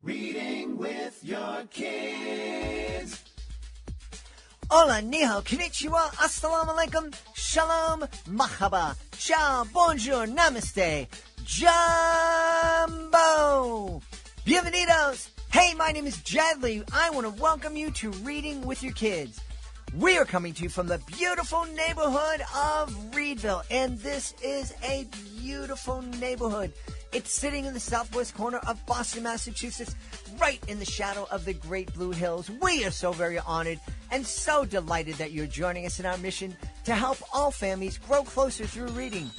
Reading with your kids. Hola, ni hao, konnichiwa, assalamu alaikum, shalom, mahaba, ciao, bonjour, namaste, jumbo, bienvenidos. Hey, my name is Jedlie. I want to welcome you to Reading with Your Kids. We are coming to you from the beautiful neighborhood of Reedville, and this is a beautiful neighborhood. It's sitting in the southwest corner of Boston, Massachusetts, right in the shadow of the Great Blue Hills. We are so very honored and so delighted that you're joining us in our mission to help all families grow closer through reading.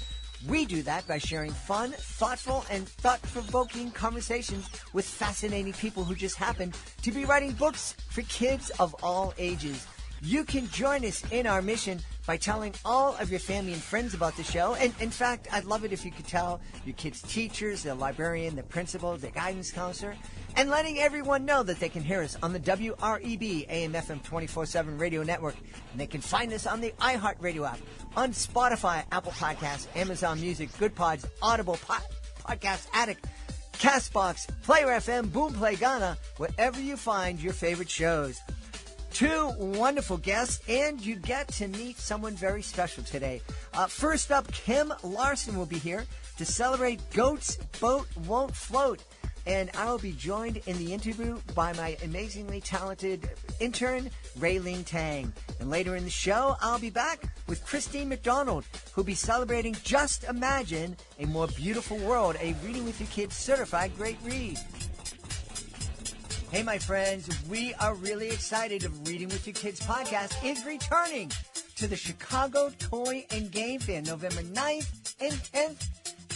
We do that by sharing fun, thoughtful, and thought-provoking conversations with fascinating people who just happen to be writing books for kids of all ages. You can join us in our mission by telling all of your family and friends about the show. And in fact, I'd love it if you could tell your kids' teachers, their librarian, their principal, their guidance counselor, and letting everyone know that they can hear us on the WREB AM/FM 24/7 radio network. And they can find us on the iHeartRadio app, on Spotify, Apple Podcasts, Amazon Music, Good Pods, Audible, Podcast Addict, CastBox, Player FM, Boomplay Ghana, wherever you find your favorite shows. Two wonderful guests, and you get to meet someone very special today. First up, Kim Larson will be here to celebrate Goat's Boat Won't Float. And I will be joined in the interview by my amazingly talented intern, Raylene Tang. And later in the show, I'll be back with Christine McDonald, who'll be celebrating Just Imagine a More Beautiful World, a Reading with Your Kids certified great read. Hey, my friends, we are really excited. Reading with Your Kids podcast is returning to the Chicago Toy and Game Fair, November 9th and 10th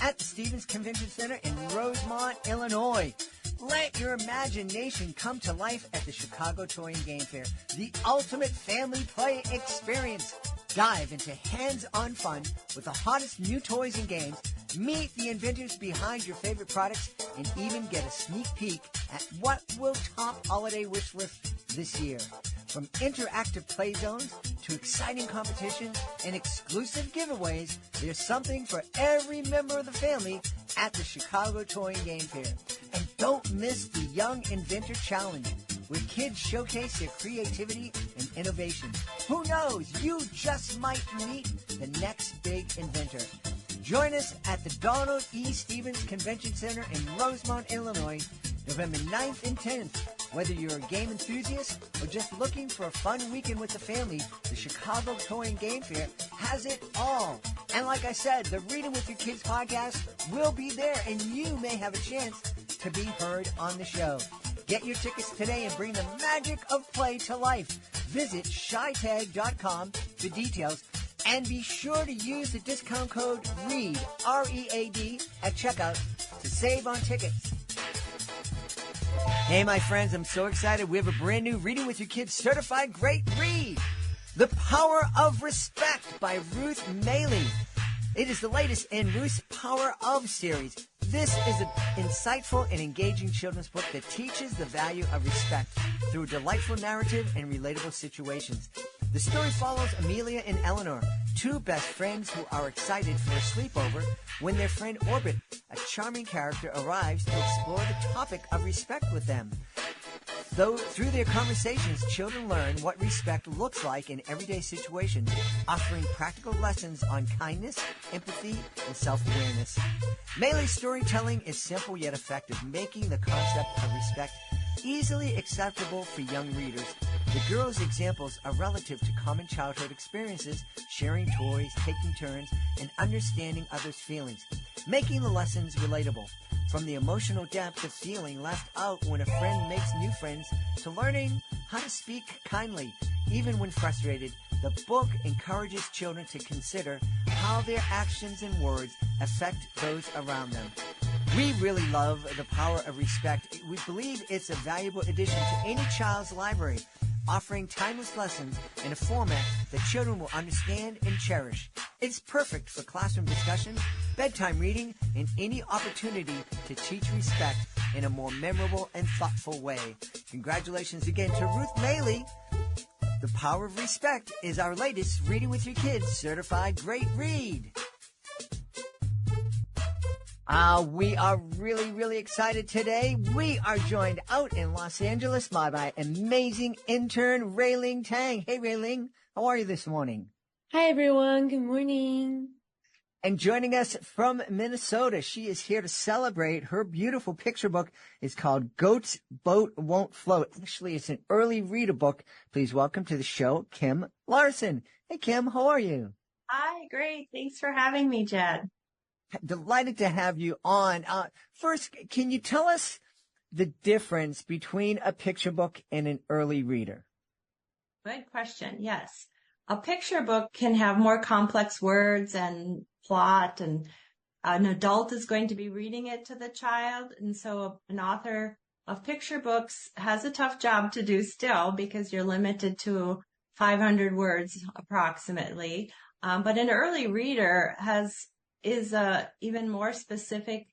at the Stevens Convention Center in Rosemont, Illinois. Let your imagination come to life at the Chicago Toy and Game Fair, the ultimate family play experience. Dive into hands-on fun with the hottest new toys and games. Meet the inventors behind your favorite products and even get a sneak peek at what will top holiday wish list this year. From interactive play zones to exciting competitions and exclusive giveaways, there's something for every member of the family at the Chicago Toy and Game Fair. And don't miss the Young Inventor Challenge, where kids showcase their creativity and innovation. Who knows? You just might meet the next big inventor. Join us at the Donald E. Stevens Convention Center in Rosemont, Illinois, November 9th and 10th. Whether you're a game enthusiast or just looking for a fun weekend with the family, the Chicago Toy and Game Fair has it all. And like I said, the Reading with Your Kids podcast will be there, and you may have a chance to be heard on the show. Get your tickets today and bring the magic of play to life. Visit shytag.com for details. And be sure to use the discount code READ, R-E-A-D, at checkout to save on tickets. Hey, my friends, I'm so excited. We have a brand new Reading with Your Kids certified great read, The Power of Respect by Ruth Maley. It is the latest in Ruth's Power of series. This is an insightful and engaging children's book that teaches the value of respect through a delightful narrative and relatable situations. The story follows Amelia and Eleanor, two best friends who are excited for a sleepover when their friend Orbit, a charming character, arrives to explore the topic of respect with them. Though through their conversations, children learn what respect looks like in everyday situations, offering practical lessons on kindness, empathy, and self-awareness. Maley's storytelling is simple yet effective, making the concept of respect easily acceptable for young readers. The girls' examples are relative to common childhood experiences, sharing toys, taking turns, and understanding others' feelings, making the lessons relatable. From the emotional depth of feeling left out when a friend makes new friends to learning how to speak kindly, even when frustrated, the book encourages children to consider how their actions and words affect those around them. We really love The Power of Respect. We believe it's a valuable addition to any child's library, offering timeless lessons in a format that children will understand and cherish. It's perfect for classroom discussions, bedtime reading, and any opportunity to teach respect in a more memorable and thoughtful way. Congratulations again to Ruth Maley. The Power of Respect is our latest Reading with Your Kids certified great read. We are really, really excited today. We are joined out in Los Angeles by my amazing intern, Rayling Tang. Hey, Rayling, how are you this morning? Hi, everyone. Good morning. And joining us from Minnesota, she is here to celebrate her beautiful picture book. It's called Goat's Boat Won't Float. Actually, it's an early reader book. Please welcome to the show, Kim Larson. Hey, Kim, how are you? Hi, great. Thanks for having me, Jed. Delighted to have you on. First, can you tell us the difference between a picture book and an early reader? Good question. Yes. A picture book can have more complex words and plot, and an adult is going to be reading it to the child. And so an author of picture books has a tough job to do still because you're limited to 500 words approximately. But an early reader is even more specific,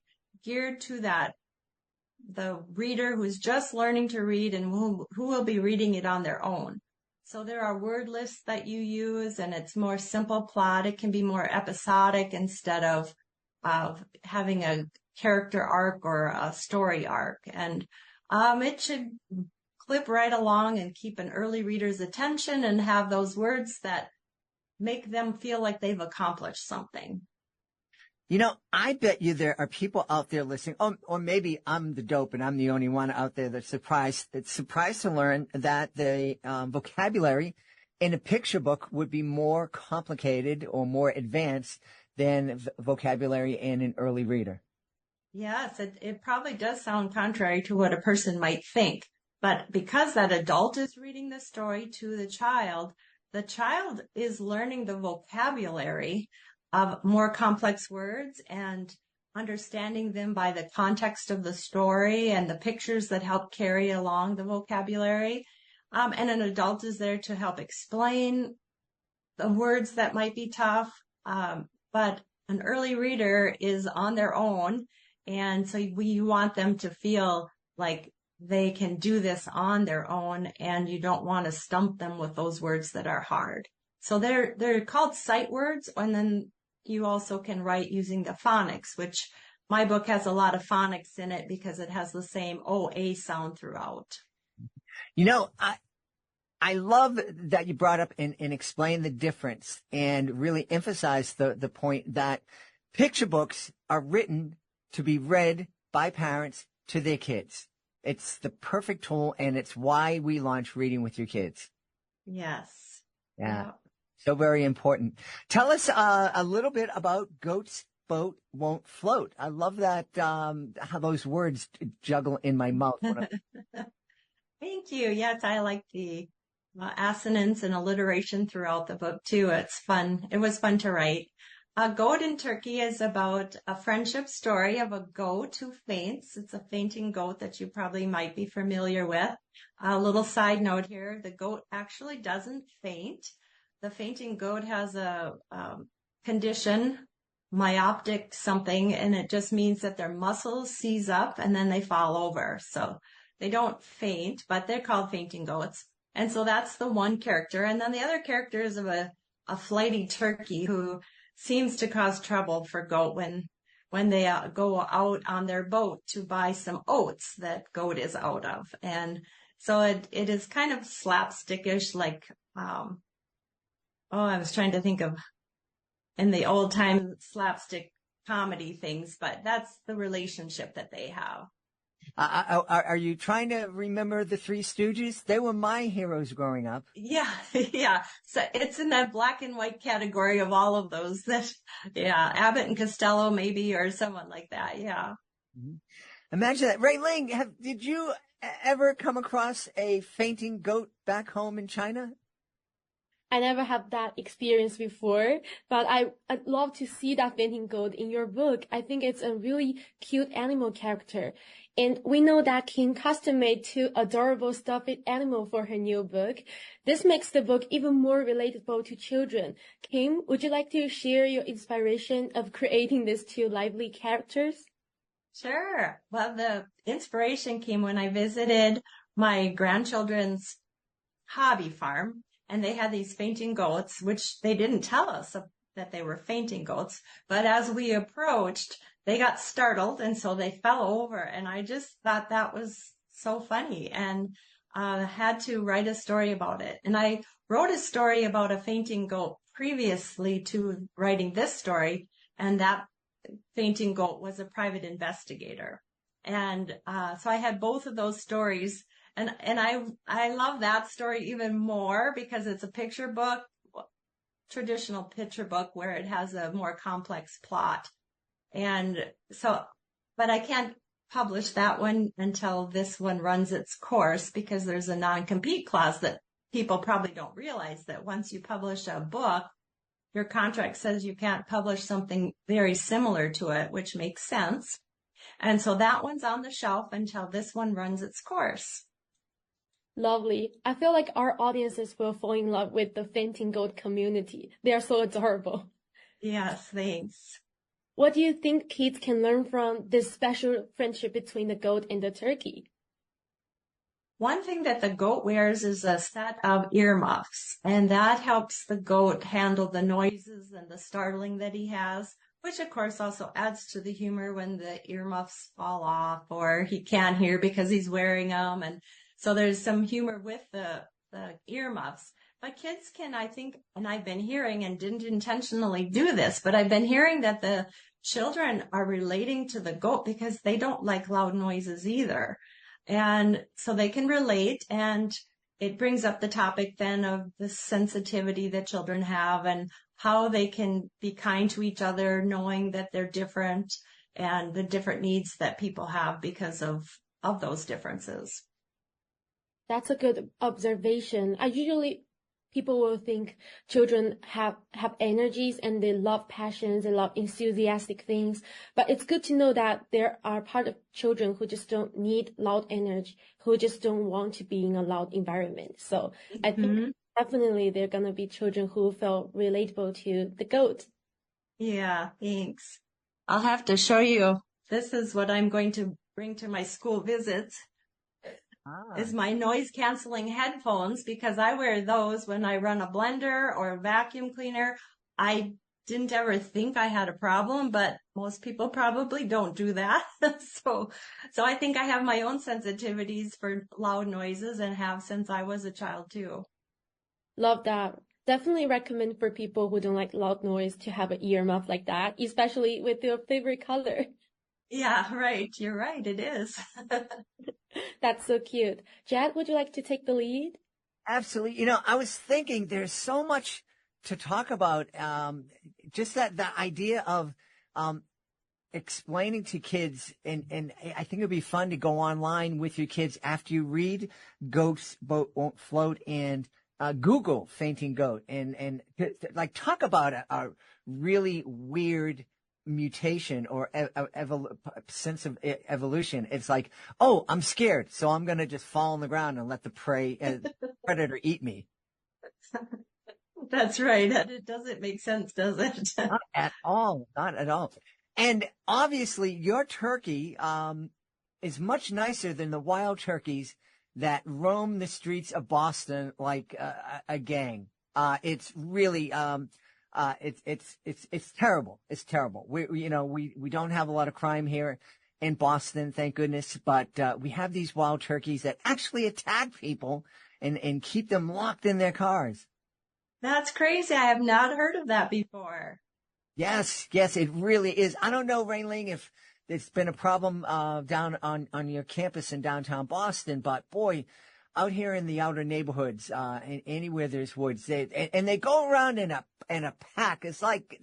geared to the reader who's just learning to read and who will be reading it on their own. So there are word lists that you use, and it's more simple plot. It can be more episodic instead of having a character arc or a story arc. And it should clip right along and keep an early reader's attention and have those words that make them feel like they've accomplished something. You know, I bet you there are people out there listening, or maybe I'm the dope and I'm the only one out there that's surprised to learn that the vocabulary in a picture book would be more complicated or more advanced than vocabulary in an early reader. Yes, it probably does sound contrary to what a person might think. But because that adult is reading the story to the child is learning the vocabulary of more complex words and understanding them by the context of the story and the pictures that help carry along the vocabulary. And an adult is there to help explain the words that might be tough. But an early reader is on their own. And so we want them to feel like they can do this on their own, and you don't want to stump them with those words that are hard. So they're called sight words, and then you also can write using the phonics, which my book has a lot of phonics in it because it has the same OA sound throughout. You know, I love that you brought up and explained the difference and really emphasized the point that picture books are written to be read by parents to their kids. It's the perfect tool, and it's why we launched Reading with Your Kids. Yes. Yeah. So very important. Tell us a little bit about Goat's Boat Won't Float. I love that, how those words juggle in my mouth. Thank you. Yes, I like the assonance and alliteration throughout the book, too. It's fun. It was fun to write. Goat in Turkey is about a friendship story of a goat who faints. It's a fainting goat that you probably might be familiar with. A little side note here, the goat actually doesn't faint. The fainting goat has a condition, myoptic something, and it just means that their muscles seize up and then they fall over. So they don't faint, but they're called fainting goats. And so that's the one character. And then the other character is of a flighty turkey who seems to cause trouble for goat when they go out on their boat to buy some oats that goat is out of. And so it is kind of slapstickish, like, I was trying to think of in the old time slapstick comedy things, but that's the relationship that they have. Are you trying to remember the Three Stooges? They were my heroes growing up. Yeah, yeah. So it's in that black and white category of all of those. Abbott and Costello maybe, or someone like that. Yeah. Mm-hmm. Imagine that. Rayling, did you ever come across a fainting goat back home in China? I never had that experience before, but I'd love to see that fainting goat in your book. I think it's a really cute animal character. And we know that Kim custom-made 2 adorable stuffed animals for her new book. This makes the book even more relatable to children. Kim, would you like to share your inspiration of creating these 2 lively characters? Sure. Well, the inspiration came when I visited my grandchildren's hobby farm, and they had these fainting goats, which they didn't tell us that they were fainting goats. But as we approached, they got startled, and so they fell over. And I just thought that was so funny, and had to write a story about it. And I wrote a story about a fainting goat previously to writing this story, and that fainting goat was a private investigator. And so I had both of those stories, and I love that story even more because it's a picture book, traditional picture book where it has a more complex plot. And so, but I can't publish that one until this one runs its course, because there's a non-compete clause that people probably don't realize, that once you publish a book, your contract says you can't publish something very similar to it, which makes sense. And so that one's on the shelf until this one runs its course. Lovely. I feel like our audiences will fall in love with the fainting goat community. They are so adorable. Yes, thanks. What do you think kids can learn from this special friendship between the goat and the turkey? One thing that the goat wears is a set of earmuffs, and that helps the goat handle the noises and the startling that he has, which of course also adds to the humor when the earmuffs fall off or he can't hear because he's wearing them. And so there's some humor with the earmuffs. But kids can, I think, and I've been hearing, and didn't intentionally do this, but I've been hearing that the children are relating to the goat because they don't like loud noises either. And so they can relate, and it brings up the topic then of the sensitivity that children have and how they can be kind to each other, knowing that they're different and the different needs that people have because of those differences. That's a good observation. People will think children have energies and they love passions, they love enthusiastic things. But it's good to know that there are part of children who just don't need loud energy, who just don't want to be in a loud environment. So I think definitely there are going to be children who feel relatable to the goat. Yeah, thanks. I'll have to show you. This is what I'm going to bring to my school visits. Is my noise canceling headphones, because I wear those when I run a blender or a vacuum cleaner. I didn't ever think I had a problem, but most people probably don't do that. So I think I have my own sensitivities for loud noises, and have since I was a child too. Love that. Definitely recommend for people who don't like loud noise to have an earmuff like that, especially with your favorite color. Yeah, right. You're right. It is. That's so cute. Jed, would you like to take the lead? Absolutely. You know, I was thinking there's so much to talk about. Just the idea of explaining to kids, and I think it'd be fun to go online with your kids after you read Goat's Boat Won't Float and Google fainting goat and like talk about a really weird mutation or sense of evolution. It's like, oh, I'm scared, so I'm gonna just fall on the ground and let the predator eat me. That's right. It doesn't make sense, does it? Not at all. Not at all. And obviously, your turkey is much nicer than the wild turkeys that roam the streets of Boston like a gang. It's really it's terrible. It's terrible. We don't have a lot of crime here in Boston, thank goodness, but we have these wild turkeys that actually attack people and keep them locked in their cars. That's crazy. I have not heard of that before. Yes, it really is. I don't know, Rainling, if it's been a problem down on your campus in downtown Boston, but boy, out here in the outer neighborhoods, and anywhere there's woods, they go around in a pack. It's like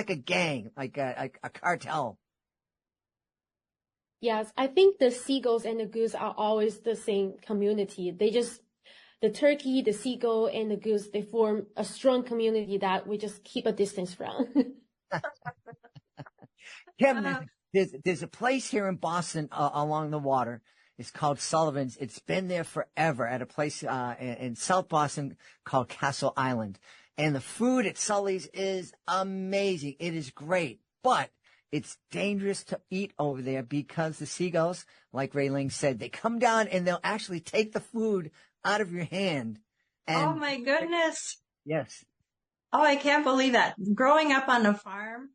a gang, like a cartel. Yes, I think the seagulls and the goose are always the same community. The turkey, the seagull, and the goose, they form a strong community that we just keep a distance from. Kevin, there's a place here in Boston along the water. It's called Sullivan's. It's been there forever at a place in South Boston called Castle Island. And the food at Sully's is amazing. It is great, but it's dangerous to eat over there because the seagulls, like Raylene said, they come down and they'll actually take the food out of your hand. And oh my goodness. Yes. Oh, I can't believe that. Growing up on a farm,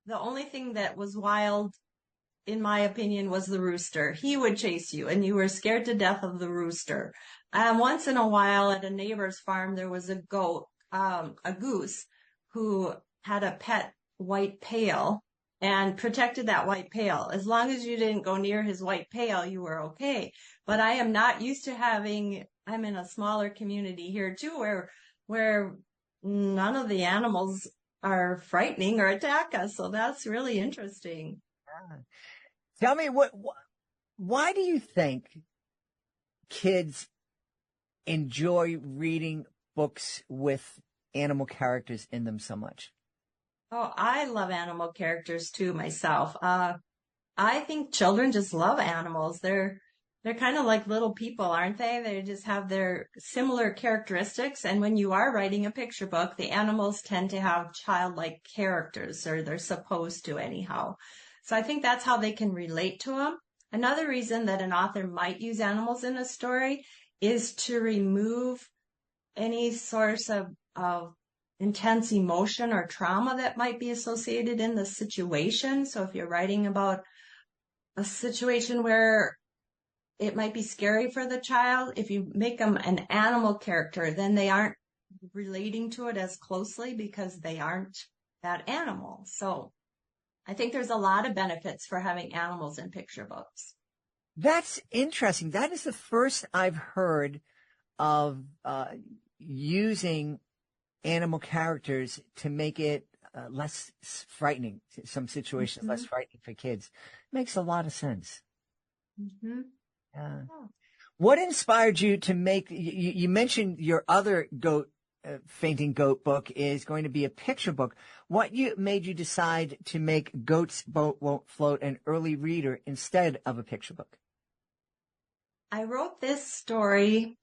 the only thing that was wild, in my opinion, was the rooster. He would chase you and you were scared to death of the rooster. Once in a while at a neighbor's farm, there was a goose who had a pet white pail and protected that white pail. As long as you didn't go near his white pail, you were okay. But I am not used to I'm in a smaller community here too, where none of the animals are frightening or attack us. So that's really interesting. Tell me why do you think kids enjoy reading books with animal characters in them so much? Oh, I love animal characters too myself. I think children just love animals. They're kind of like little people, aren't they? They just have their similar characteristics. And when you are writing a picture book, the animals tend to have childlike characters, or they're supposed to anyhow. So I think that's how they can relate to them. Another reason that an author might use animals in a story is to remove any source of intense emotion or trauma that might be associated in the situation. So if you're writing about a situation where it might be scary for the child, if you make them an animal character, then they aren't relating to it as closely because they aren't that animal. So I think there's a lot of benefits for having animals in picture books. That's interesting. That is the first I've heard of using animal characters to make it less frightening, some situations less frightening for kids. Makes a lot of sense. Mm-hmm. Yeah. What inspired you to make, you mentioned your other fainting goat book is going to be a picture book. What made you decide to make Goat's Boat Won't Float an early reader instead of a picture book? I wrote this story,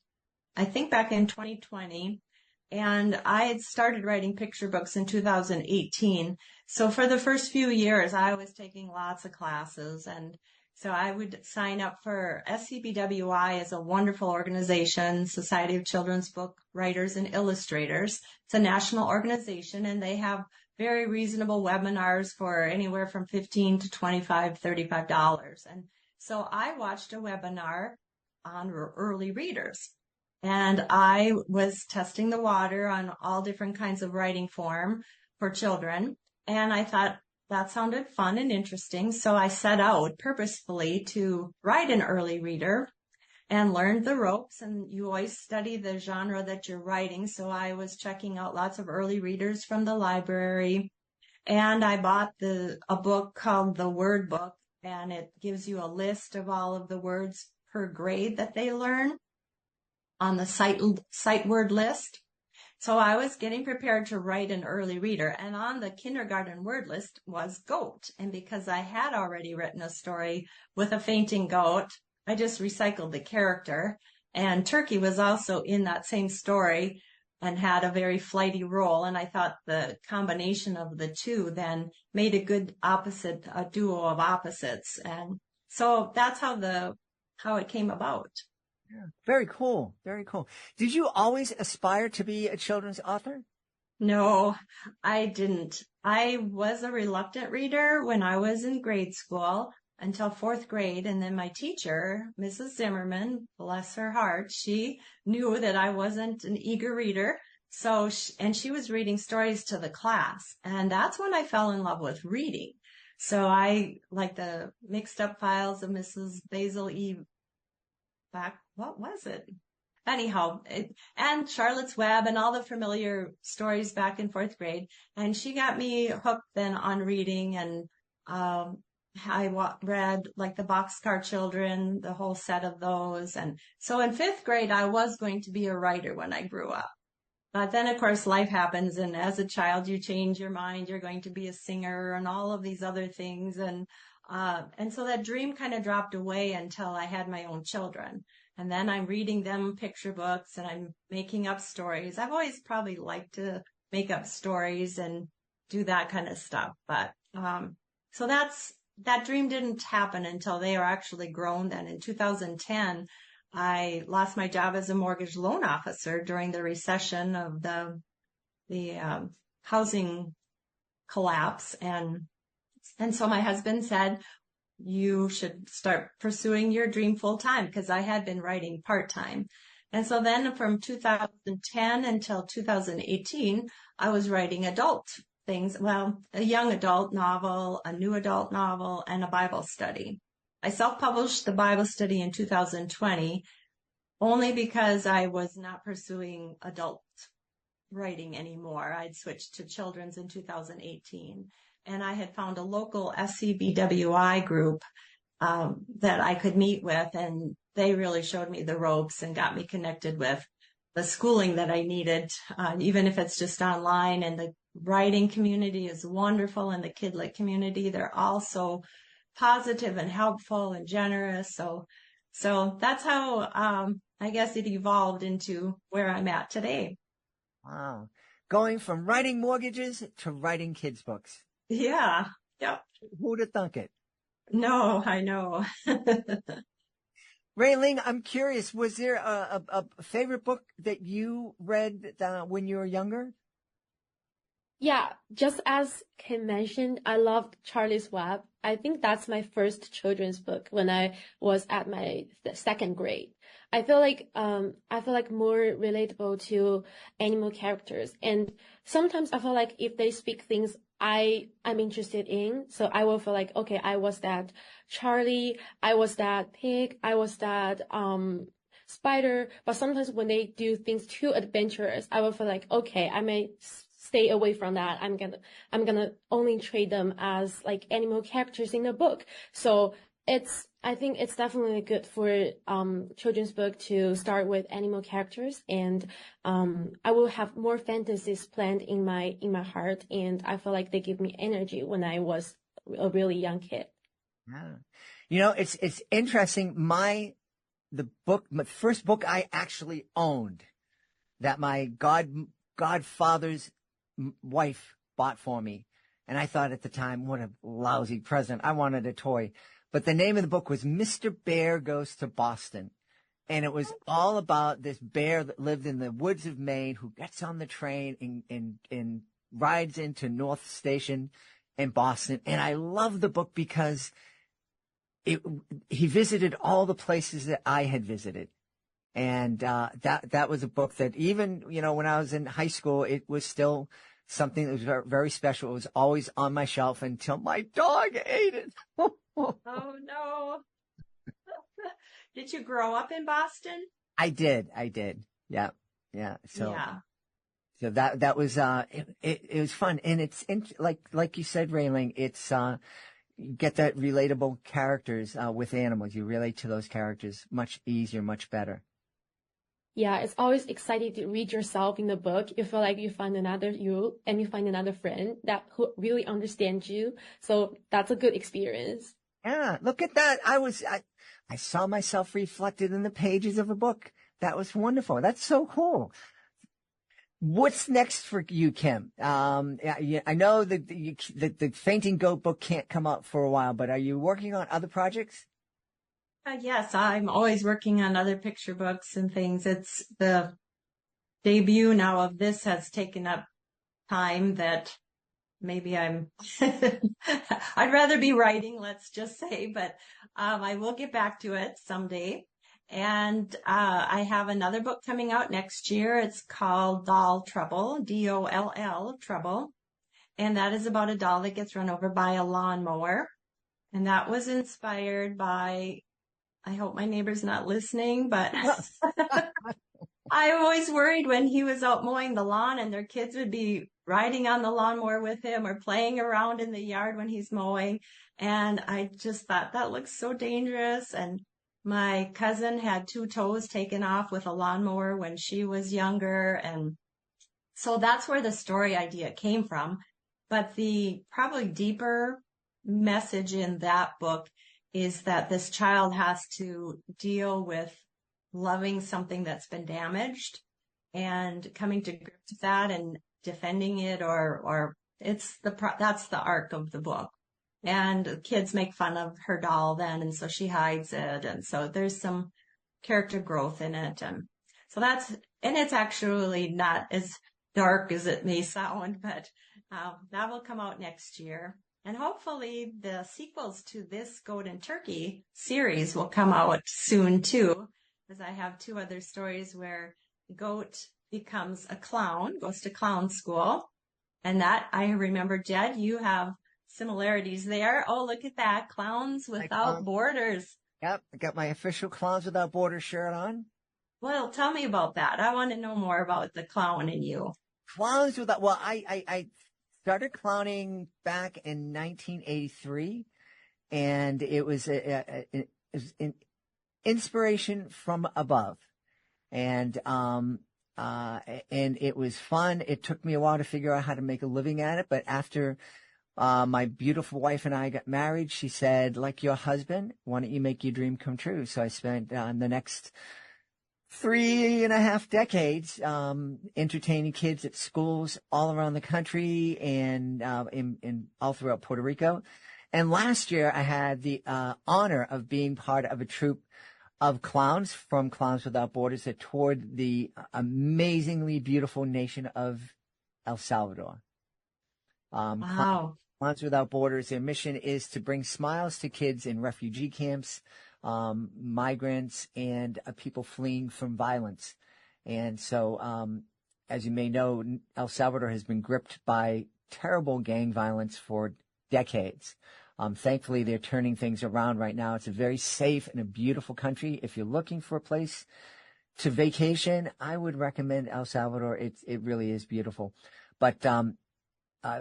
I think back in 2020, and I had started writing picture books in 2018. So for the first few years, I was taking lots of classes, and so I would sign up for SCBWI is a wonderful organization, Society of Children's Book Writers and Illustrators. It's a national organization, and they have very reasonable webinars for anywhere from $15 to $25, $35. And so I watched a webinar on early readers. And I was testing the water on all different kinds of writing form for children. And I thought that sounded fun and interesting. So I set out purposefully to write an early reader and learned the ropes. And you always study the genre that you're writing. So I was checking out lots of early readers from the library. And I bought a book called The Word Book. And it gives you a list of all of the words per grade that they learn on the sight word list. So I was getting prepared to write an early reader, and on the kindergarten word list was goat. And because I had already written a story with a fainting goat, I just recycled the character. And turkey was also in that same story and had a very flighty role. And I thought the combination of the two then made a good a duo of opposites. And so that's how it came about. Yeah. Very cool. Very cool. Did you always aspire to be a children's author? No, I didn't. I was a reluctant reader when I was in grade school until fourth grade. And then my teacher, Mrs. Zimmerman, bless her heart, she knew that I wasn't an eager reader. So, she was reading stories to the class. And that's when I fell in love with reading. So I like the Mixed Up Files of Mrs. Basil E. What was it? Anyhow, and Charlotte's Web and all the familiar stories back in fourth grade. And she got me hooked then on reading. And I read like the Boxcar Children, the whole set of those. And so in fifth grade, I was going to be a writer when I grew up. But then, of course, life happens. And as a child, you change your mind. You're going to be a singer and all of these other things. And so that dream kind of dropped away until I had my own children. And then I'm reading them picture books and I'm making up stories. I've always probably liked to make up stories and do that kind of stuff. But, so that dream didn't happen until they were actually grown. Then in 2010, I lost my job as a mortgage loan officer during the recession of the housing collapse. And And so my husband said, you should start pursuing your dream full time, because I had been writing part time. And so then from 2010 until 2018, I was writing adult things. Well, a young adult novel, a new adult novel, and a Bible study. I self-published the Bible study in 2020 only because I was not pursuing adult writing anymore. I'd switched to children's in 2018. And I had found a local SCBWI group that I could meet with, and they really showed me the ropes and got me connected with the schooling that I needed, even if it's just online. And the writing community is wonderful, and the Kidlit community, they're all so positive and helpful and generous. So that's how I guess it evolved into where I'm at today. Wow. Going from writing mortgages to writing kids' books. Yeah. Yep. Who'd have thunk it? No, I know. Raylene, I'm curious, was there a favorite book that you read when you were younger? Yeah, just as Kim mentioned, I loved Charlie's Web. I think that's my first children's book when I was at my second grade. I feel like more relatable to animal characters, and sometimes I feel like if they speak things I'm interested in, so I will feel like, okay, I was that Charlie, I was that pig, I was that spider. But sometimes when they do things too adventurous, I will feel like, okay, I may stay away from that. I'm gonna only treat them as like animal characters in the book. So I think it's definitely good for children's book to start with animal characters, and I will have more fantasies planned in my heart, and I feel like they give me energy when I was a really young kid. Yeah. It's interesting. The first book I actually owned that my godfather's wife bought for me. And I thought at the time, what a lousy present. I wanted a toy. But the name of the book was Mr. Bear Goes to Boston. And it was all about this bear that lived in the woods of Maine who gets on the train and rides into North Station in Boston. And I love the book because he visited all the places that I had visited. And that was a book that even, when I was in high school, it was still something that was very, very special. It was always on my shelf until my dog ate it. Oh, no. Did you grow up in Boston? I did. Yeah. So that was, it was fun. And it's like you said, Rayling, it's, you get that relatable characters, with animals. You relate to those characters much easier, much better. Yeah, it's always exciting to read yourself in the book. You feel like you find another you, and you find another friend who really understands you. So that's a good experience. Yeah, look at that. I saw myself reflected in the pages of a book. That was wonderful. That's so cool. What's next for you, Kim? I know that the Fainting Goat book can't come out for a while, but are you working on other projects? Yes, I'm always working on other picture books and things. It's the debut now of this has taken up time that maybe I'd rather be writing, let's just say, but I will get back to it someday. And I have another book coming out next year. It's called Doll Trouble, DOLL Trouble. And that is about a doll that gets run over by a lawnmower. And that was inspired by, I hope my neighbor's not listening, but I always worried when he was out mowing the lawn and their kids would be riding on the lawnmower with him or playing around in the yard when he's mowing. And I just thought that looks so dangerous. And my cousin had 2 toes taken off with a lawnmower when she was younger. And so that's where the story idea came from. But the probably deeper message in that book is that this child has to deal with loving something that's been damaged and coming to grips with that and defending it, or that's the arc of the book. And kids make fun of her doll then, and so she hides it. And so there's some character growth in it. And so it's actually not as dark as it may sound, but that will come out next year. And hopefully the sequels to this Goat and Turkey series will come out soon too, because I have 2 other stories where Goat becomes a clown, goes to clown school. And that, I remember, Jed, you have similarities there. Oh, look at that. Clowns Without Borders. Yep, I got my official Clowns Without Borders shirt on. Well, tell me about that. I want to know more about the clown in you. Clowns Without, well, I started clowning back in 1983, and it was an inspiration from above. And it was fun. It took me a while to figure out how to make a living at it, but after my beautiful wife and I got married, she said, like your husband, why don't you make your dream come true? So I spent the next 3.5 decades entertaining kids at schools all around the country and in all throughout Puerto Rico. And last year, I had the honor of being part of a troupe of clowns from Clowns Without Borders that toured the amazingly beautiful nation of El Salvador. Wow. Clowns Without Borders, their mission is to bring smiles to kids in refugee camps, migrants, and people fleeing from violence. And so, as you may know, El Salvador has been gripped by terrible gang violence for decades. Thankfully, they're turning things around right now. It's a very safe and a beautiful country. If you're looking for a place to vacation, I would recommend El Salvador. It really is beautiful. But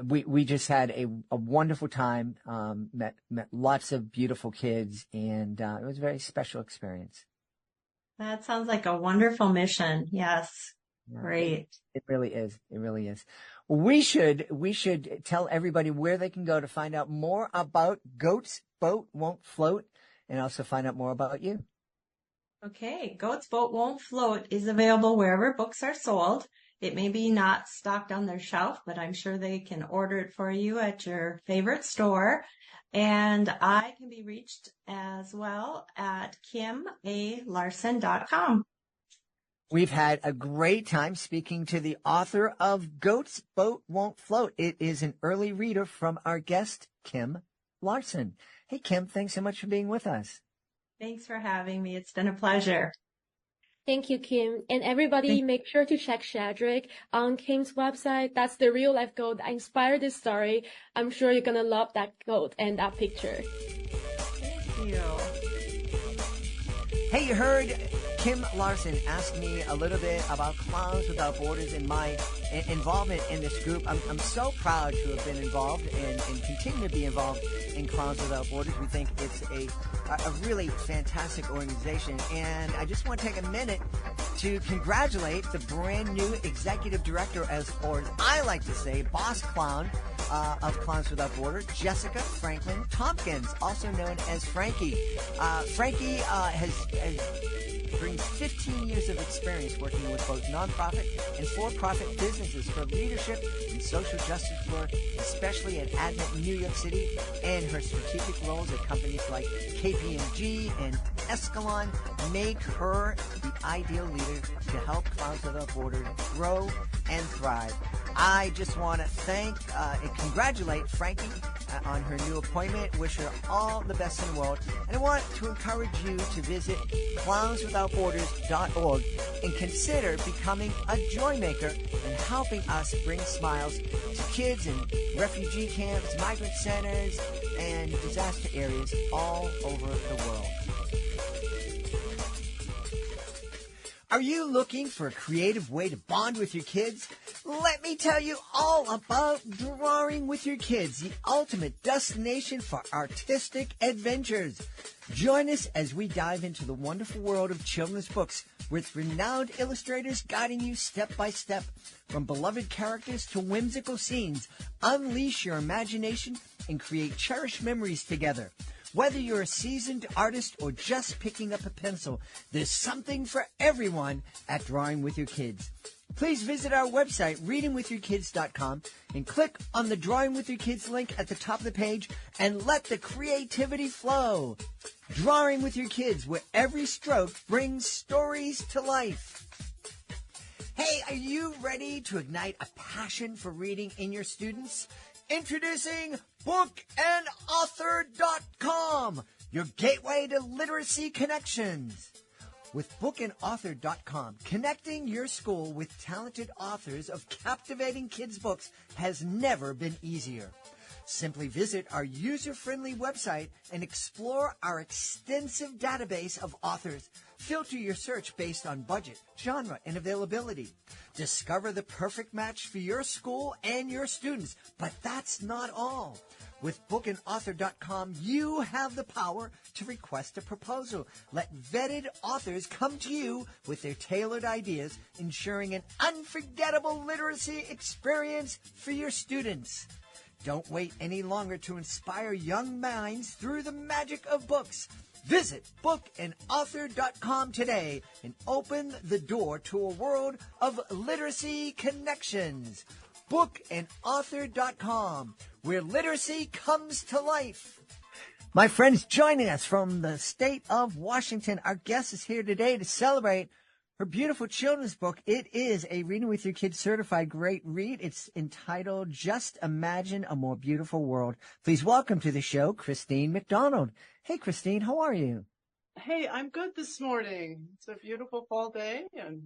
we just had a wonderful time, met lots of beautiful kids, and it was a very special experience. That sounds like a wonderful mission. Yes. Yeah, Great. It really is. It really is. We should tell everybody where they can go to find out more about Goat's Boat Won't Float, and also find out more about you. Okay. Goat's Boat Won't Float is available wherever books are sold. It may be not stocked on their shelf, but I'm sure they can order it for you at your favorite store. And I can be reached as well at kimalarson.com. We've had a great time speaking to the author of Goat's Boat Won't Float. It is an early reader from our guest, Kim Larson. Hey, Kim, thanks so much for being with us. Thanks for having me. It's been a pleasure. Thank you, Kim. And everybody, make sure to check Jedlie on Kim's website. That's the real life goat that inspired this story. I'm sure you're going to love that goat and that picture. Thank you. Hey, you heard Kim Larson ask me a little bit about Clowns Without Borders and my involvement in this group. I'm so proud to have been involved and continue to be involved in Clowns Without Borders. We think it's a really fantastic organization. And I just want to take a minute to congratulate the brand new executive director, or as I like to say, boss clown of Clowns Without Borders, Jessica Franklin Tompkins, also known as Frankie. Frankie brings 15 years of experience working with both nonprofit and for-profit businesses for leadership and social justice work, especially at Advent in New York City, and her strategic roles at companies like KPMG and Escalon make her the ideal leader to help Clowns Without Borders grow and thrive. I just want to thank and congratulate Frankie on her new appointment. Wish her all the best in the world. And I want to encourage you to visit clownswithoutborders.org and consider becoming a joy maker and helping us bring smiles to kids in refugee camps, migrant centers, and disaster areas all over the world. Are you looking for a creative way to bond with your kids? Let me tell you all about Drawing with Your Kids, the ultimate destination for artistic adventures. Join us as we dive into the wonderful world of children's books with renowned illustrators guiding you step by step. From beloved characters to whimsical scenes, unleash your imagination and create cherished memories together. Whether you're a seasoned artist or just picking up a pencil, there's something for everyone at Drawing with Your Kids. Please visit our website, readingwithyourkids.com, and click on the Drawing with Your Kids link at the top of the page and let the creativity flow. Drawing with Your Kids, where every stroke brings stories to life. Hey, are you ready to ignite a passion for reading in your students? Introducing bookandauthor.com, your gateway to literacy connections. With bookandauthor.com, connecting your school with talented authors of captivating kids' books has never been easier. Simply visit our user-friendly website and explore our extensive database of authors. Filter your search based on budget, genre, and availability. Discover the perfect match for your school and your students. But that's not all. With bookandauthor.com, you have the power to request a proposal. Let vetted authors come to you with their tailored ideas, ensuring an unforgettable literacy experience for your students. Don't wait any longer to inspire young minds through the magic of books. Visit bookandauthor.com today and open the door to a world of literacy connections. Bookandauthor.com, where literacy comes to life. My friends, joining us from the state of Washington, our guest is here today to celebrate her beautiful children's book. It is a Reading with Your Kids certified great read. It's entitled Just Imagine a More Beautiful World. Please welcome to the show, Christine McDonald. Hey, Christine, how are you? Hey, I'm good this morning. It's a beautiful fall day, and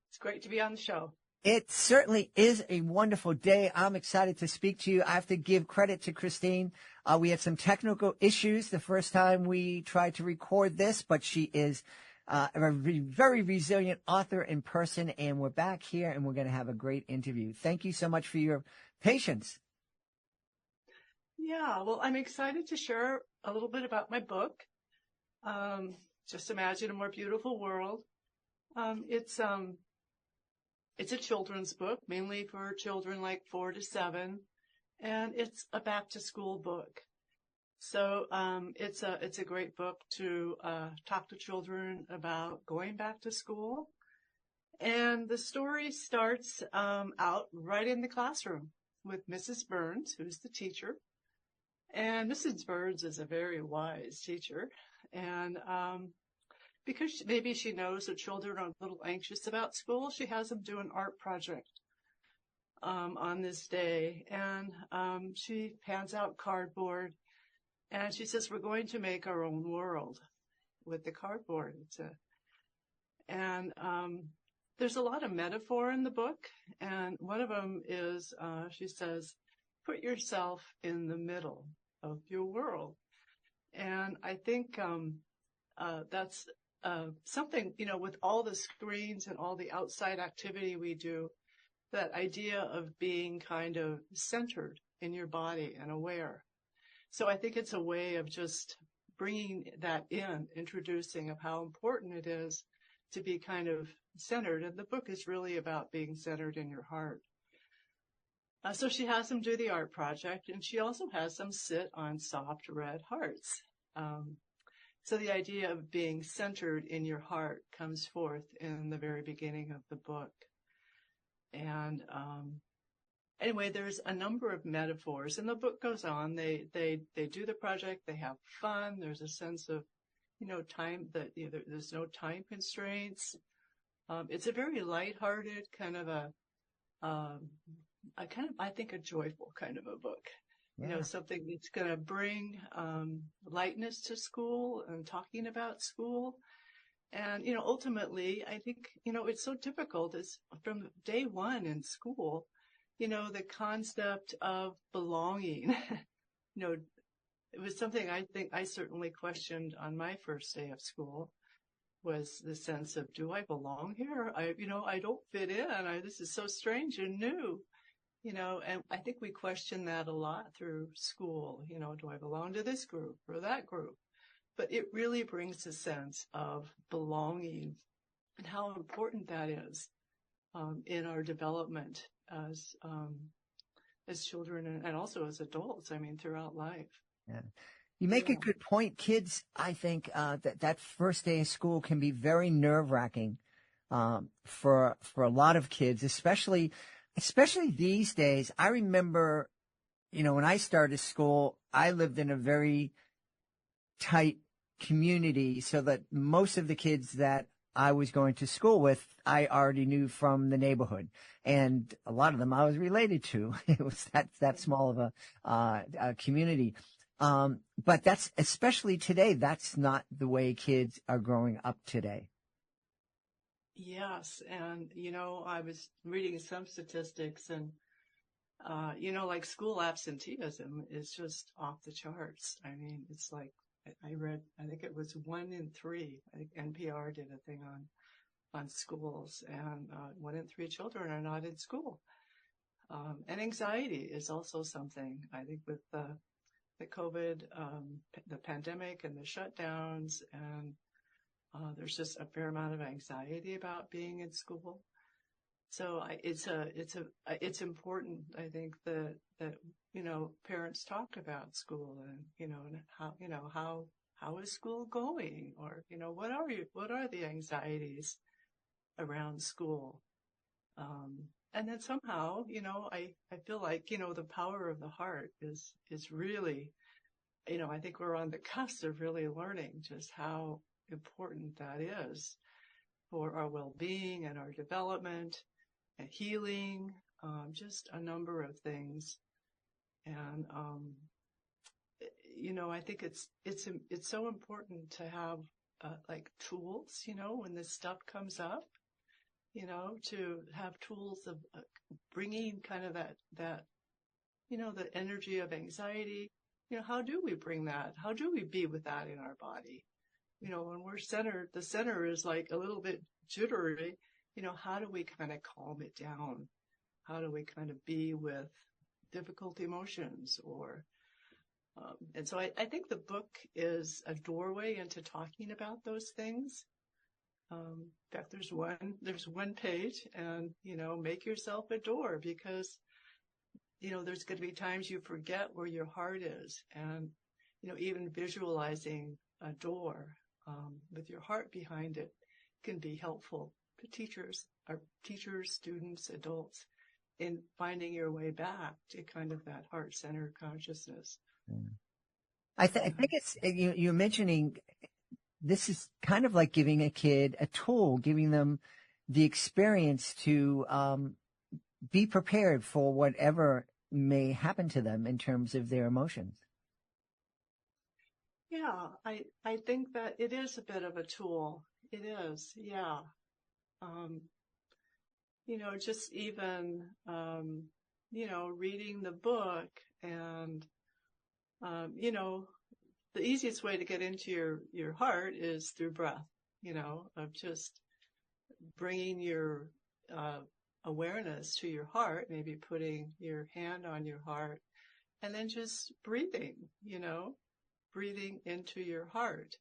it's great to be on the show. It certainly is a wonderful day. I'm excited to speak to you. I have to give credit to Christine. We had some technical issues the first time we tried to record this, but she is a very resilient author in person, and we're back here, and we're going to have a great interview. Thank you so much for your patience. Yeah, well, I'm excited to share a little bit about my book, Just Imagine a More Beautiful World. It's a children's book, mainly for children like 4 to 7, and it's a back-to-school book. So it's a great book to talk to children about going back to school. And the story starts out right in the classroom with Mrs. Burns, who's the teacher. And Mrs. Burns is a very wise teacher. And because maybe she knows that children are a little anxious about school, she has them do an art project on this day. And she hands out cardboard. And she says, we're going to make our own world with the cardboard. There's a lot of metaphor in the book. And one of them is, she says, put yourself in the middle of your world. And I think that's something, with all the screens and all the outside activity we do, that idea of being kind of centered in your body and aware. So I think it's a way of just bringing that in, introducing of how important it is to be kind of centered. And the book is really about being centered in your heart. So she has them do the art project, and she also has them sit on soft red hearts. So the idea of being centered in your heart comes forth in the very beginning of the book. And anyway, there's a number of metaphors, and the book goes on. They do the project. They have fun. There's a sense of, time that there's no time constraints. It's a very lighthearted kind of I think a joyful kind of a book. Yeah. Something that's going to bring lightness to school and talking about school. And, ultimately, I think, it's so difficult is from day one in school, the concept of belonging, it was something I think I certainly questioned on my first day of school, was the sense of, do I belong here? I don't fit in. This is so strange and new, and I think we question that a lot through school. Do I belong to this group or that group? But it really brings a sense of belonging and how important that is in our development as children and also as adults. Throughout life. Yeah. You make a good point. Kids, I think that first day of school can be very nerve-wracking for a lot of kids, especially these days. I remember, when I started school, I lived in a very tight community, so that most of the kids that I was going to school with, I already knew from the neighborhood, and a lot of them I was related to. It was that small of a community. But that's, especially today, that's not the way kids are growing up today. Yes. And, I was reading some statistics and, like school absenteeism is just off the charts. I mean, it's like, I read, I think it was 1 in 3. I think NPR did a thing on schools, and 1 in 3 children are not in school. And anxiety is also something, I think, with the COVID, the pandemic and the shutdowns, and there's just a fair amount of anxiety about being in school. So it's important, I think, that parents talk about school and, and how is school going? Or, what are the anxieties around school? And then somehow, I feel like, the power of the heart is really, I think we're on the cusp of really learning just how important that is for our well-being and our development and healing, just a number of things. And, I think it's so important to have, like tools, when this stuff comes up, to have tools of bringing kind of that, the energy of anxiety. How do we bring that? How do we be with that in our body? When we're centered, the center is like a little bit jittery. How do we kind of calm it down? How do we kind of be with difficult emotions and so I think the book is a doorway into talking about those things. In fact, there's one page, and, make yourself a door, because, there's going to be times you forget where your heart is, and, even visualizing a door, with your heart behind it can be helpful to teachers, students, adults, in finding your way back to kind of that heart-centered consciousness. I think it's, you're mentioning, this is kind of like giving a kid a tool, giving them the experience to be prepared for whatever may happen to them in terms of their emotions. Yeah, I think that it is a bit of a tool. It is, yeah. Just even, reading the book and, the easiest way to get into your heart is through breath, of just bringing your awareness to your heart, maybe putting your hand on your heart, and then just breathing, breathing into your heart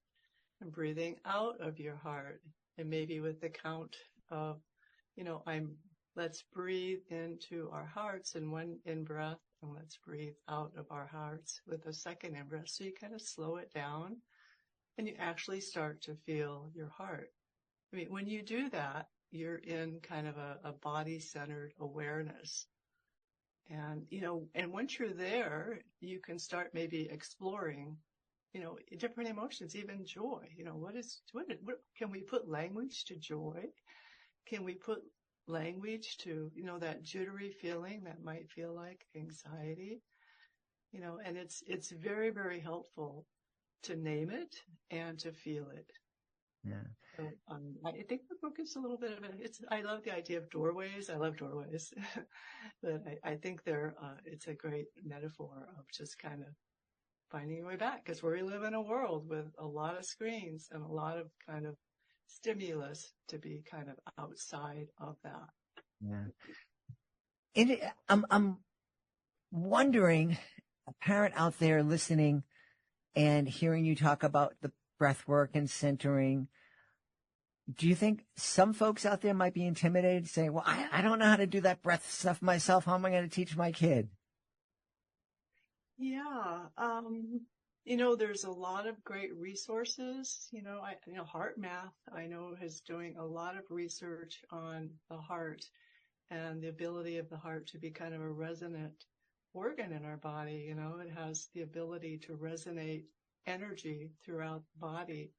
and breathing out of your heart. And maybe with the count of, let's breathe into our hearts in one in-breath, and let's breathe out of our hearts with a second in-breath. So you kind of slow it down, and you actually start to feel your heart. I mean, when you do that, you're in kind of a body-centered awareness. And, and once you're there, you can start maybe exploring, different emotions, even joy. What can we put language to joy? Can we put language to, that jittery feeling that might feel like anxiety? And it's very, very helpful to name it and to feel it. Yeah. So, I think the book is a little bit of I love the idea of doorways. I love doorways, but I think it's a great metaphor of just kind of finding your way back, because we live in a world with a lot of screens and a lot of kind of stimulus to be kind of outside of that. Yeah. I'm wondering, a parent out there listening and hearing you talk about the breath work and centering, do you think some folks out there might be intimidated, saying, well, I don't know how to do that breath stuff myself. How am I going to teach my kid? Yeah. There's a lot of great resources. Heart Math, I know, is doing a lot of research on the heart and the ability of the heart to be kind of a resonant organ in our body. It has the ability to resonate energy throughout the body.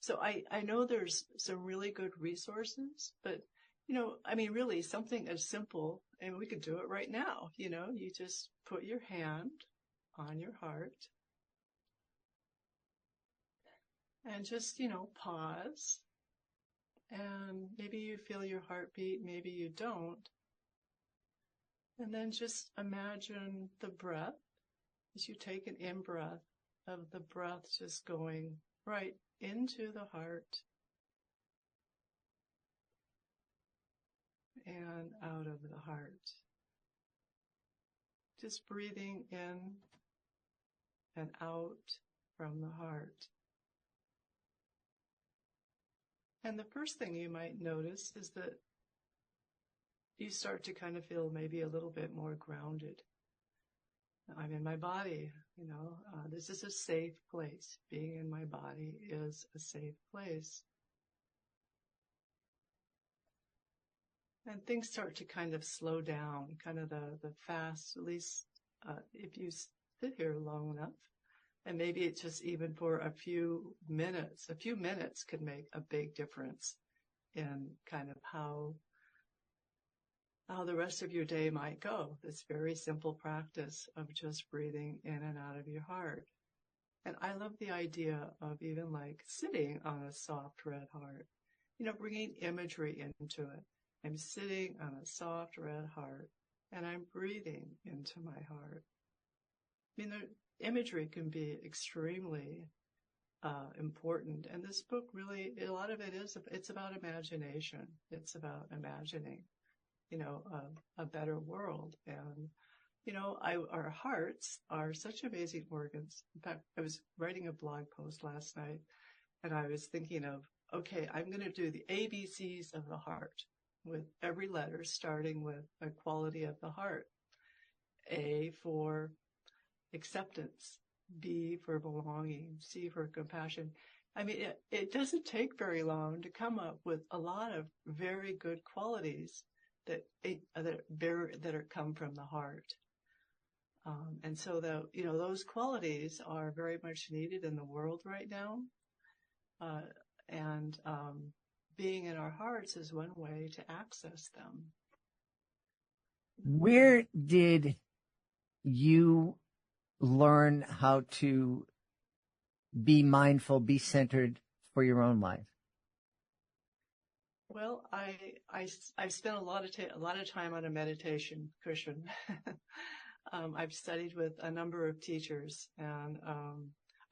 So I know there's some really good resources, but, I mean, really something as simple, and we could do it right now, you just put your hand on your heart and just, pause, and maybe you feel your heartbeat, maybe you don't. And then just imagine the breath as you take an in-breath of the breath just going right into the heart and out of the heart. Just breathing in and out from the heart. And the first thing you might notice is that you start to kind of feel maybe a little bit more grounded. I'm in my body, this is a safe place. Being in my body is a safe place. And things start to kind of slow down, kind of the fast, at least if you sit here long enough. And maybe it's just even for a few minutes could make a big difference in kind of how the rest of your day might go. This very simple practice of just breathing in and out of your heart. And I love the idea of even like sitting on a soft red heart, bringing imagery into it. I'm sitting on a soft red heart and I'm breathing into my heart. I mean, the imagery can be extremely important. And this book really, a lot of it it's about imagination. It's about imagining, a better world. And, our hearts are such amazing organs. In fact, I was writing a blog post last night and I was thinking of, okay, I'm going to do the ABCs of the heart with every letter starting with a quality of the heart. A for acceptance, B for belonging, C for compassion. I mean, it doesn't take very long to come up with a lot of very good qualities that come from the heart. And so those qualities are very much needed in the world right now. And being in our hearts is one way to access them. Where did you learn how to be mindful, be centered for your own life? Well, I've spent a lot of time on a meditation cushion. I've studied with a number of teachers, and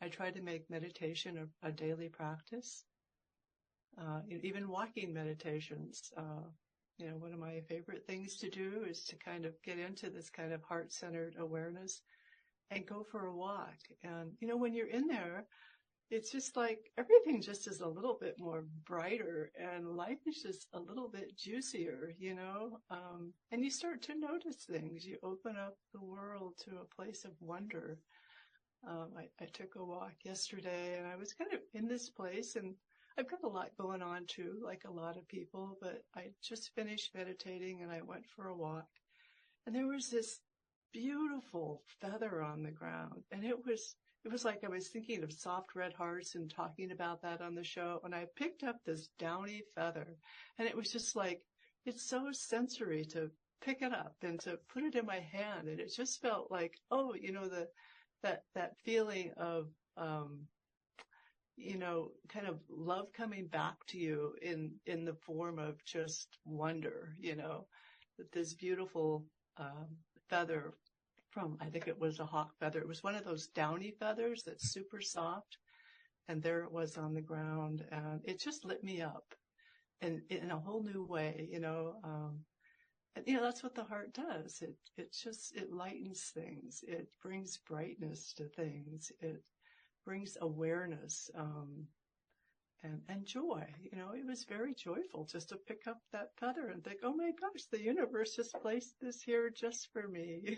I try to make meditation a daily practice. Even walking meditations. One of my favorite things to do is to kind of get into this kind of heart-centered awareness and go for a walk. And, when you're in there, it's just like everything just is a little bit more brighter and life is just a little bit juicier, and you start to notice things. You open up the world to a place of wonder. I took a walk yesterday and I was kind of in this place, and I've got a lot going on too, like a lot of people, but I just finished meditating and I went for a walk, and there was this beautiful feather on the ground, and it was like I was thinking of soft red hearts and talking about that on the show, and I picked up this downy feather, and it was just like, it's so sensory to pick it up and to put it in my hand, and it just felt like, that feeling of kind of love coming back to you in the form of just wonder, that this beautiful feather from, I think it was a hawk feather. It was one of those downy feathers that's super soft. And there it was on the ground, and it just lit me up and in a whole new way, that's what the heart does. It lightens things. It brings brightness to things. It brings awareness, and joy. It was very joyful just to pick up that feather and think, oh my gosh, the universe just placed this here just for me.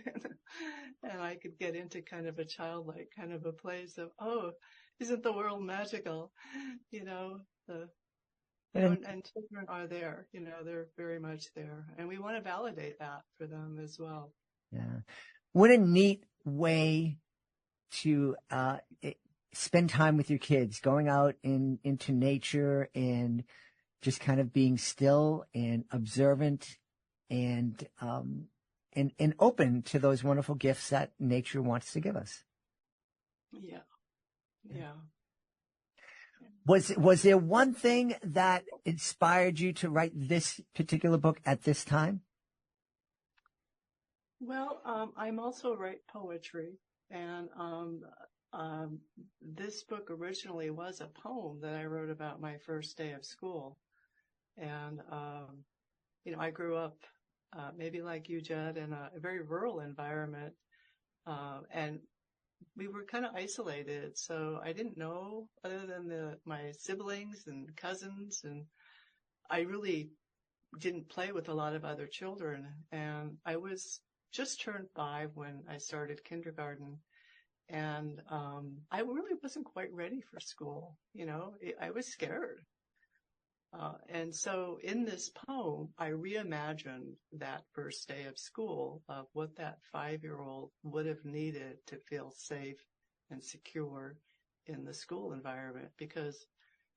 And I could get into kind of a childlike kind of a place of, oh, isn't the world magical? And children are there, they're very much there. And we want to validate that for them as well. Yeah. What a neat way to spend time with your kids, going out into nature and just kind of being still and observant and open to those wonderful gifts that nature wants to give us. Yeah. Yeah. Was there one thing that inspired you to write this particular book at this time? Well, I'm also write poetry, and this book originally was a poem that I wrote about my first day of school. And, I grew up, maybe like you, Jed, in a very rural environment. And we were kind of isolated. So I didn't know other than my siblings and cousins. And I really didn't play with a lot of other children. And I was just turned 5 when I started kindergarten. And, I really wasn't quite ready for school. I was scared. And so in this poem, I reimagined that first day of school of what that 5-year-old would have needed to feel safe and secure in the school environment, because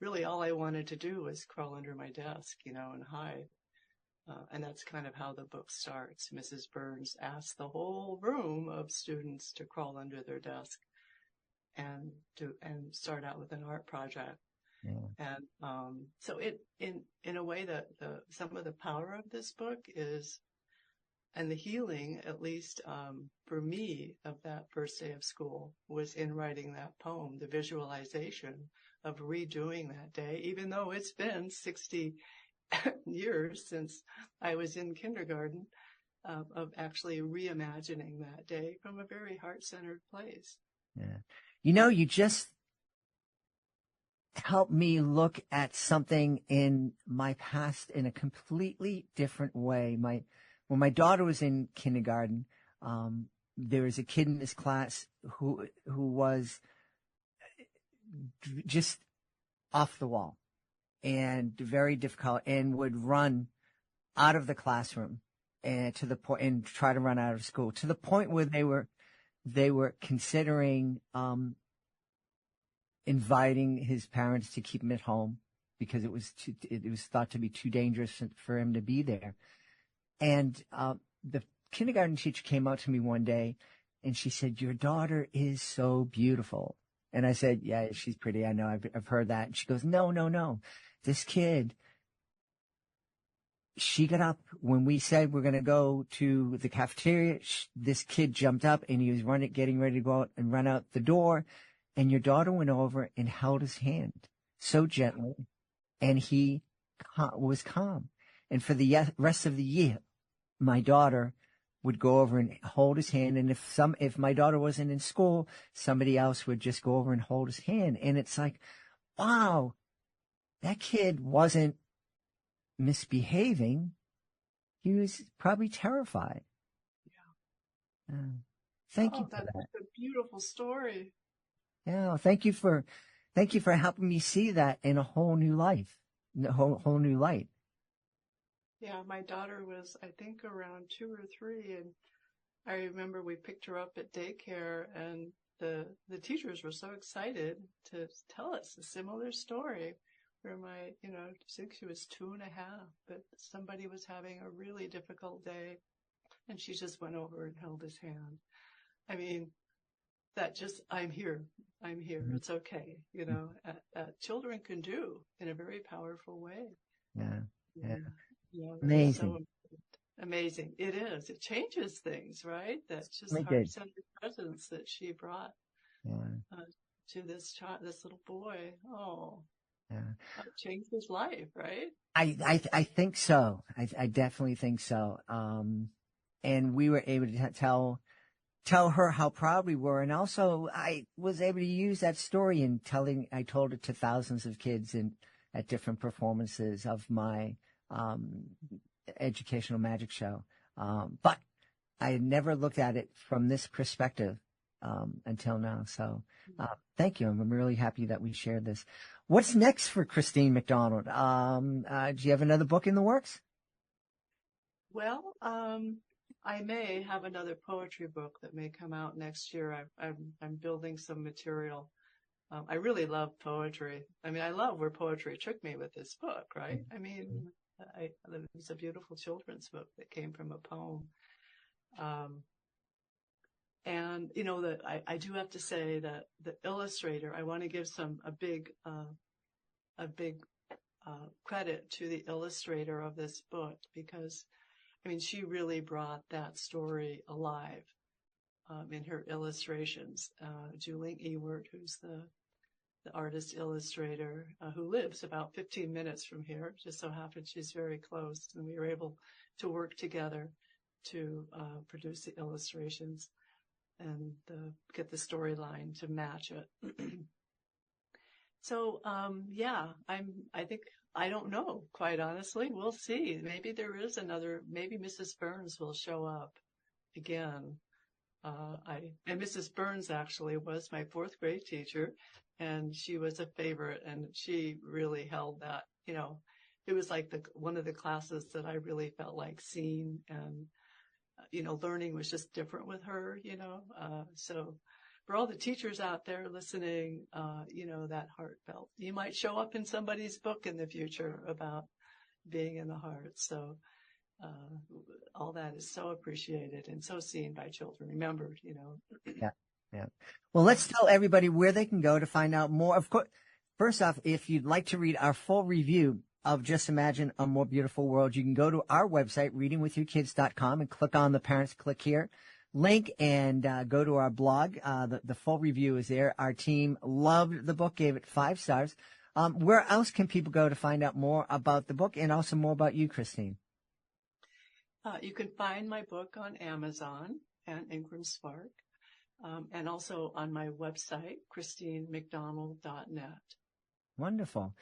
really all I wanted to do was crawl under my desk, and hide. And that's kind of how the book starts. Mrs. Burns asks the whole room of students to crawl under their desk and start out with an art project. Yeah. And so in a way that some of the power of this book is, and the healing, at least for me, of that first day of school was in writing that poem, the visualization of redoing that day, even though it's been 60 years since I was in kindergarten, of actually reimagining that day from a very heart-centered place. Yeah. You just helped me look at something in my past in a completely different way. When my daughter was in kindergarten, there was a kid in this class who was just off the wall and very difficult and would run out of the classroom and and try to run out of school, to the point where they were considering inviting his parents to keep him at home because it was thought to be too dangerous for him to be there. And the kindergarten teacher came out to me one day and she said, "Your daughter is so beautiful." And I said, "Yeah, she's pretty. I know. I've heard that." And she goes, No. This kid, she got up when we said we're going to go to the cafeteria. This kid jumped up and he was getting ready to go out and run out the door. And your daughter went over and held his hand so gently, and he was calm. And for the rest of the year, my daughter would go over and hold his hand. And if my daughter wasn't in school, somebody else would just go over and hold his hand. And it's like, wow, that kid wasn't misbehaving. He was probably terrified. Yeah. Thank you for that's that. a beautiful story. Yeah, thank you for helping me see that in a whole new life, a whole new light. Yeah, my daughter was, I think, around 2 or 3, and I remember we picked her up at daycare, and the teachers were so excited to tell us a similar story where I think she was 2.5, but somebody was having a really difficult day, and she just went over and held his hand. I mean, that just, I'm here. Mm-hmm. It's okay. Children can do in a very powerful way. Yeah. Amazing. So amazing. It is. It changes things, right? That's just heart-centered presence that she brought to this child, this little boy. Oh, yeah. It changed his life, right? I think so. I definitely think so. And we were able to tell her how proud we were. And also I was able to use that story I told it to thousands of kids at different performances of my, educational magic show. But I had never looked at it from this perspective, until now. So, thank you. I'm really happy that we shared this. What's next for Christine McDonald? Do you have another book in the works? Well, I may have another poetry book that may come out next year. I'm building some material I really love poetry. I mean, I love where poetry took me with this book, right? I mean, it's a beautiful children's book that came from a poem. And, you know, that I do have to say that the illustrator, I want to give a big credit to the illustrator of this book, because, I mean, she really brought that story alive, in her illustrations. Julie Ewert, who's the artist illustrator, who lives about 15 minutes from here, just so happens she's very close, and we were able to work together to produce the illustrations and get the storyline to match it. So, I don't know, quite honestly. We'll see. Maybe there is maybe Mrs. Burns will show up again. And Mrs. Burns actually was my 4th grade teacher, and she was a favorite, and she really held that, you know, it was like one of the classes that I really felt like seeing, and, you know, learning was just different with her, you know. So for all the teachers out there listening, you know, that heartfelt, you might show up in somebody's book in the future about being in the heart. So, all that is so appreciated and so seen by children, remembered, you know. Yeah. Well, let's tell everybody where they can go to find out more. Of course, first off, if you'd like to read our full review of Just Imagine a More Beautiful World, you can go to our website, readingwithyourkids.com, and click on the Parents Click Here link and go to our blog. The full review is there. Our team loved the book, gave it 5 stars. Where else can people go to find out more about the book and also more about you, Christine? You can find my book on Amazon and Ingram Spark, and also on my website, ChristineMcDonald.net. Wonderful.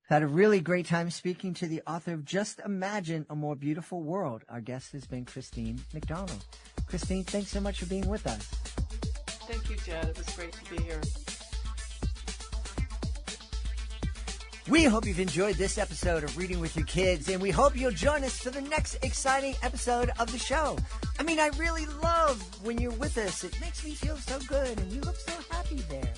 Had a really great time speaking to the author of Just Imagine a More Beautiful World. Our guest has been Christine McDonald. Christine, thanks so much for being with us. Thank you, Jed. It was great to be here. We hope you've enjoyed this episode of Reading with Your Kids, and we hope you'll join us for the next exciting episode of the show. I mean, I really love when you're with us. It makes me feel so good, and you look so happy there.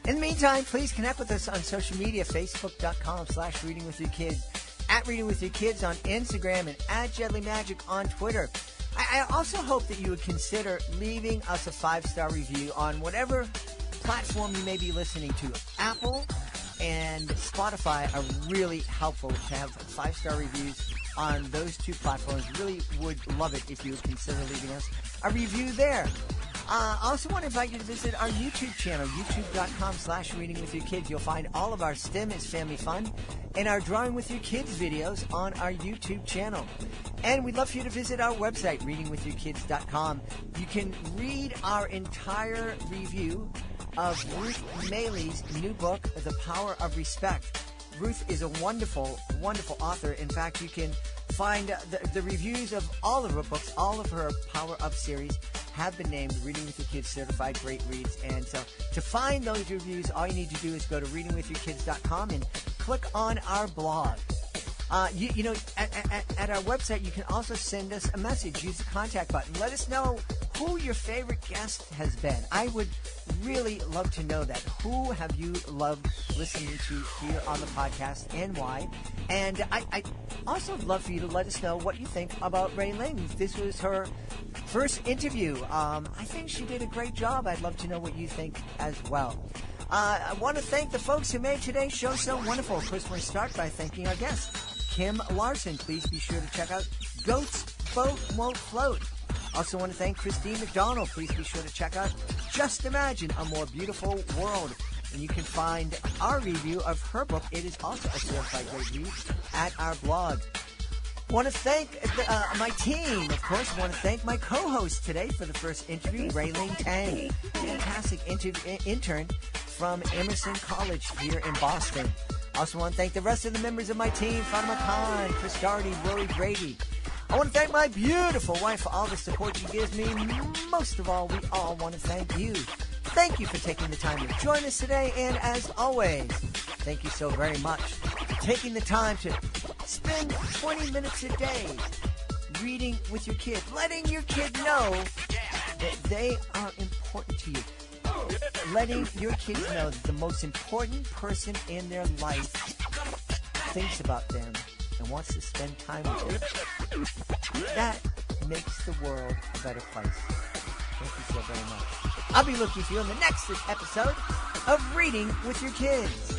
In the meantime, please connect with us on social media, facebook.com/readingwithyourkids, @readingwithyourkids on Instagram, and @JedlieMagic on Twitter. I also hope that you would consider leaving us a 5-star review on whatever platform you may be listening to. Apple and Spotify are really helpful to have 5-star reviews on those 2 platforms. Really would love it if you would consider leaving us a review there. I also want to invite you to visit our YouTube channel, youtube.com/readingwithyourkids. You'll find all of our STEM is Family Fun and our Drawing with Your Kids videos on our YouTube channel. And we'd love for you to visit our website, readingwithyourkids.com. You can read our entire review of Ruth Maley's new book, The Power of Respect. Ruth is a wonderful, wonderful author. In fact, you can find the reviews of all of her books, all of her Power Up series have been named Reading with Your Kids Certified Great Reads. And so to find those reviews, all you need to do is go to readingwithyourkids.com and click on our blog. You know, at our website, you can also send us a message. Use the contact button. Let us know who your favorite guest has been. I would really love to know that. Who have you loved listening to here on the podcast and why? And I also would love for you to let us know what you think about Ray Ling. This was her first interview. I think she did a great job. I'd love to know what you think as well. I want to thank the folks who made today's show so wonderful. Of course, we're going to start by thanking our guest, Kim Larson. Please be sure to check out Goat's Boat Won't Float. Also want to thank Christine McDonald. Please be sure to check out Just Imagine a More Beautiful World. And you can find our review of her book. It is also a certified great read at our blog. Want to thank my team. Of course, want to thank my co-host today for the first interview, Raylene Tang, fantastic intern from Emerson College here in Boston. Also want to thank the rest of the members of my team, Fatima Khan, Chris Darty, Rory Brady. I want to thank my beautiful wife for all the support she gives me. Most of all, we all want to thank you. Thank you for taking the time to join us today. And as always, thank you so very much for taking the time to spend 20 minutes a day reading with your kid, letting your kid know that they are important to you. letting your kids know that the most important person in their life thinks about them and wants to spend time with them. That makes the world a better place. Thank you so very much. I'll be looking for you in the next episode of Reading with Your Kids.